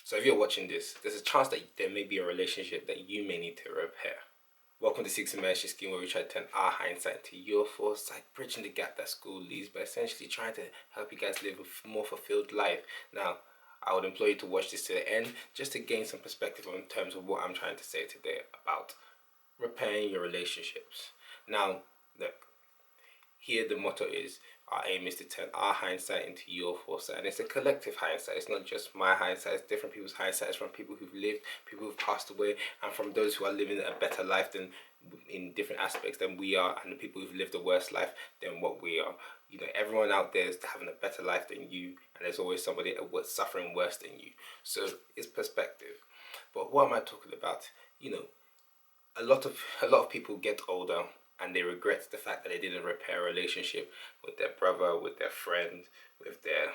So if you're watching this, there's a chance that there may be a relationship that you may need to repair. Welcome to Tickzon scheme, where we try to turn our hindsight to your foresight, bridging the gap that school leaves, but essentially trying to help you guys live a more fulfilled life. Now, I would implore you to watch this to the end, just to gain some perspective in terms of what I'm trying to say today about repairing your relationships. Now, look, here the motto is, our aim is to turn our hindsight into your foresight, and it's a collective hindsight. It's not just my hindsight, it's different people's hindsight. It's from people who've lived, people who've passed away, and from those who are living a better life than in different aspects than we are, and the people who've lived a worse life than what we are. You know, everyone out there is having a better life than you, and there's always somebody that's suffering worse than you. So it's perspective. But what am I talking about? You know, a lot of people get older and they regret the fact that they didn't repair a relationship with their brother, with their friend, with their,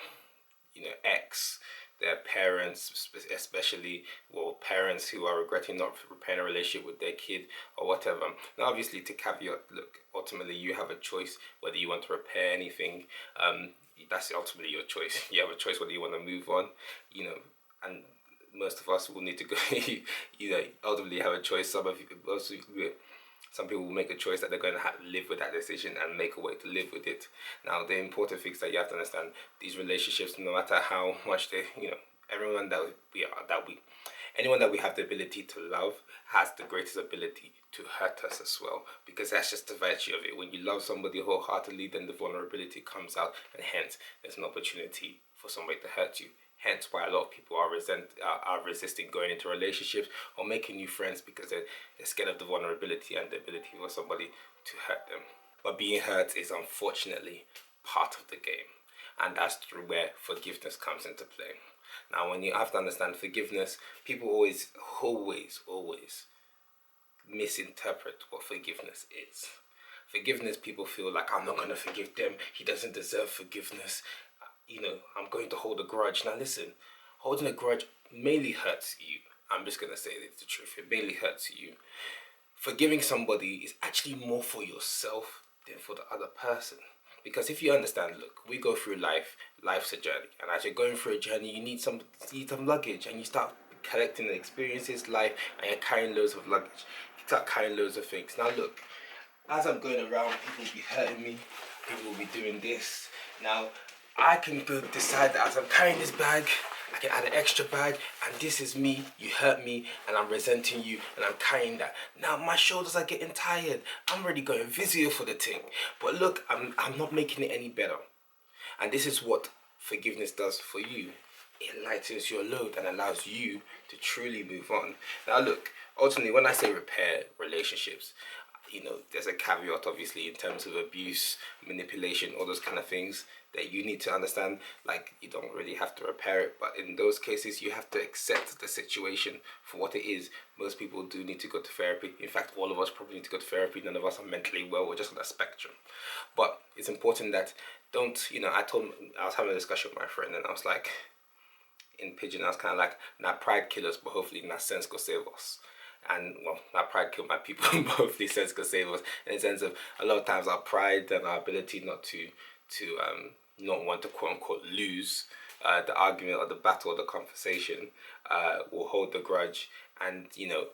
ex, their parents, especially, well, parents who are regretting not repairing a relationship with their kid or whatever. Now, obviously, to caveat, look, ultimately, you have a choice whether you want to repair anything. That's ultimately your choice. You have a choice whether you want to move on, and most of us will need to go, ultimately have a choice. Some people will make a choice that they're going to have to live with that decision and make a way to live with it. Now, the important things that you have to understand, these relationships, no matter how much they, everyone anyone that we have the ability to love has the greatest ability to hurt us as well, because that's just the virtue of it. When you love somebody wholeheartedly, then the vulnerability comes out, and hence there's an opportunity for somebody to hurt you. Hence why a lot of people are resisting going into relationships or making new friends, because they're scared of the vulnerability and the ability for somebody to hurt them. But being hurt is unfortunately part of the game, and that's through where forgiveness comes into play. Now, when you have to understand forgiveness, people always misinterpret what forgiveness is. Forgiveness, people feel like, I'm not going to forgive them, he doesn't deserve forgiveness. I'm going to hold a grudge. Now listen, holding a grudge mainly hurts you. I'm just going to say the truth. It mainly hurts you. Forgiving somebody is actually more for yourself than for the other person. Because if you understand, look, we go through life. Life's a journey. And as you're going through a journey, you need some luggage. And you start collecting the experiences, life, and you're carrying loads of luggage. You start carrying loads of things. Now look, as I'm going around, people will be hurting me. People will be doing this. Now, I can decide that as I'm carrying this bag, I can add an extra bag, and this is me, you hurt me, and I'm resenting you, and I'm carrying that. Now my shoulders are getting tired. I'm already going physio for the thing. But look, I'm not making it any better. And this is what forgiveness does for you. It lightens your load and allows you to truly move on. Now look, ultimately, when I say repair relationships, there's a caveat, obviously, in terms of abuse, manipulation, all those kind of things that you need to understand. Like, you don't really have to repair it, but in those cases, you have to accept the situation for what it is. Most people do need to go to therapy. In fact, all of us probably need to go to therapy. None of us are mentally well. We're just on a spectrum. But it's important that I was having a discussion with my friend, and I was like, in Pidgin, I was kind of like, now pride kill us, but hopefully in that sense go save us. And well, my pride killed my people, but hopefully sense could save us, in the sense of a lot of times our pride and our ability not to not want to quote unquote lose the argument or the battle or the conversation will hold the grudge. And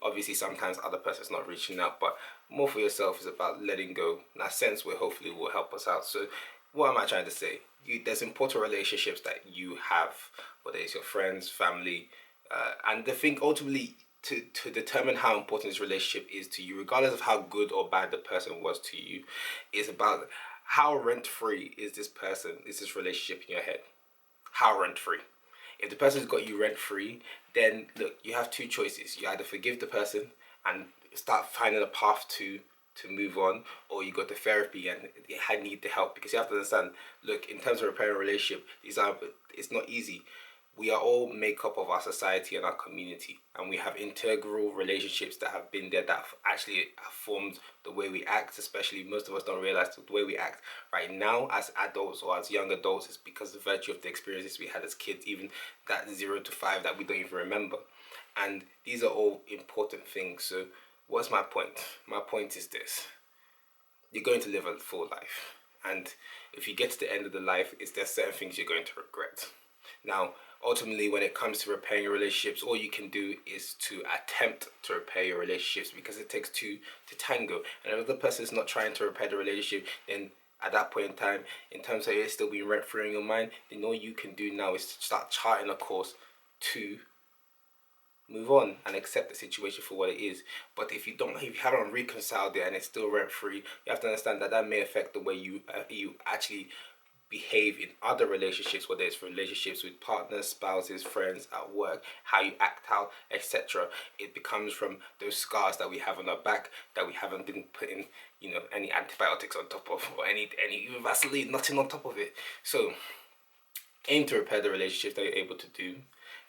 obviously sometimes other person's not reaching out, but more for yourself is about letting go. In that sense, where hopefully will help us out. So what am I trying to say? There's important relationships that you have, whether it's your friends, family, and the thing ultimately to determine how important this relationship is to you, regardless of how good or bad the person was to you, is about how rent-free is this relationship in your head. How rent-free? If the person's got you rent-free, then look, you have two choices. You either forgive the person and start finding a path to move on, or you go to therapy and need the help. Because you have to understand, look, in terms of repairing a relationship, it's not easy. We are all make up of our society and our community, and we have integral relationships that have been there that actually have formed the way we act. Especially, most of us don't realize the way we act right now as adults or as young adults is because of the virtue of the experiences we had as kids, even that 0 to 5 that we don't even remember. And these are all important things. So what's my point? My point is this: you're going to live a full life, and if you get to the end of the life, there's certain things you're going to regret. Now, ultimately, when it comes to repairing your relationships, all you can do is to attempt to repair your relationships, because it takes two to tango. And if the person is not trying to repair the relationship, then at that point in time, in terms of it still being rent free in your mind, then all you can do now is to start charting a course to move on and accept the situation for what it is. But if you haven't reconciled it and it's still rent free, you have to understand that that may affect the way you actually behave in other relationships, whether it's relationships with partners, spouses, friends, at work, how you act out, etc. It becomes from those scars that we have on our back that we haven't been putting, any antibiotics on top of, or any Vaseline, nothing on top of it. So aim to repair the relationships that you're able to do.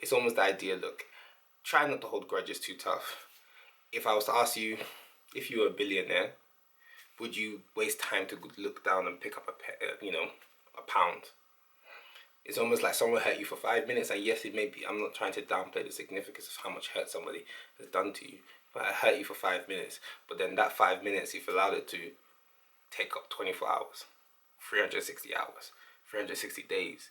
It's almost the idea, look, try not to hold grudges too tough. If I was to ask you, if you were a billionaire, would you waste time to look down and pick up a pound? It's almost like someone hurt you for 5 minutes, and yes, it may be, I'm not trying to downplay the significance of how much hurt somebody has done to you, but it hurt you for 5 minutes. But then that 5 minutes, you've allowed it to take up 24 hours, 360 hours, 360 days.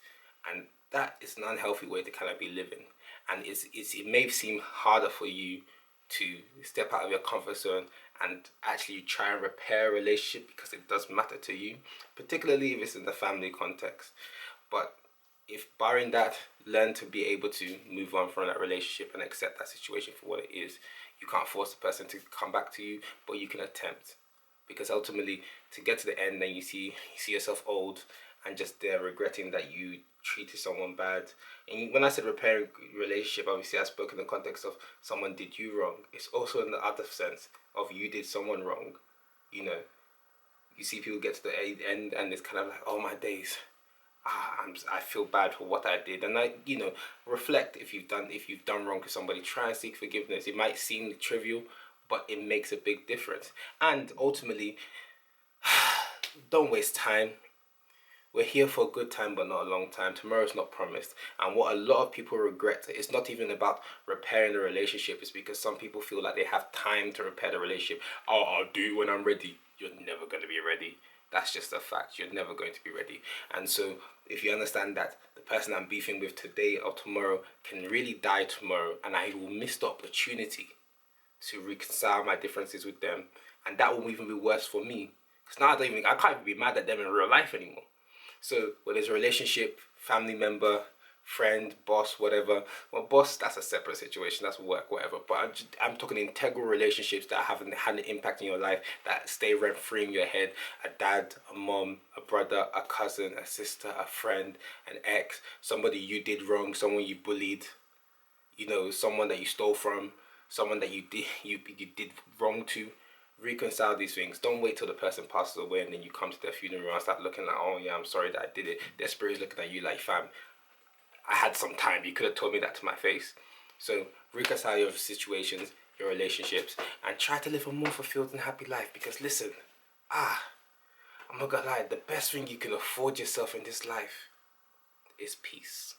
And that is an unhealthy way to kind of be living. And it may seem harder for you to step out of your comfort zone and actually try and repair a relationship, because it does matter to you, particularly if it's in the family context. But if barring that, learn to be able to move on from that relationship and accept that situation for what it is. You can't force the person to come back to you, but you can attempt. Because ultimately, to get to the end, then you see yourself old and just there regretting that you treated someone bad. And when I said repairing relationship, obviously I spoke in the context of someone did you wrong. It's also in the other sense of you did someone wrong. You see people get to the end and it's kind of like, oh my days, I feel bad for what I did. And reflect if you've done wrong to somebody. Try and seek forgiveness. It might seem trivial, but it makes a big difference. And ultimately, don't waste time. We're here for a good time, but not a long time. Tomorrow's not promised. And what a lot of people regret, it's not even about repairing the relationship. It's because some people feel like they have time to repair the relationship. Oh, I'll do it when I'm ready. You're never going to be ready. That's just a fact. You're never going to be ready. And so if you understand that the person I'm beefing with today or tomorrow can really die tomorrow, and I will miss the opportunity to reconcile my differences with them, and that will even be worse for me. Because now I can't even be mad at them in real life anymore. So whether it's a relationship, family member, friend, boss, whatever. Well, boss, that's a separate situation. That's work, whatever. But I'm talking integral relationships that haven't had an impact in your life, that stay rent free in your head. A dad, a mom, a brother, a cousin, a sister, a friend, an ex, somebody you did wrong, someone you bullied, someone that you stole from, someone that you did wrong to. Reconcile these things. Don't wait till the person passes away and then you come to their funeral and start looking like, oh yeah, I'm sorry that I did it. Their spirit's looking at you like, fam, I had some time. You could have told me that to my face. So reconcile your situations, your relationships, and try to live a more fulfilled and happy life. Because listen, I'm not gonna lie, the best thing you can afford yourself in this life is peace.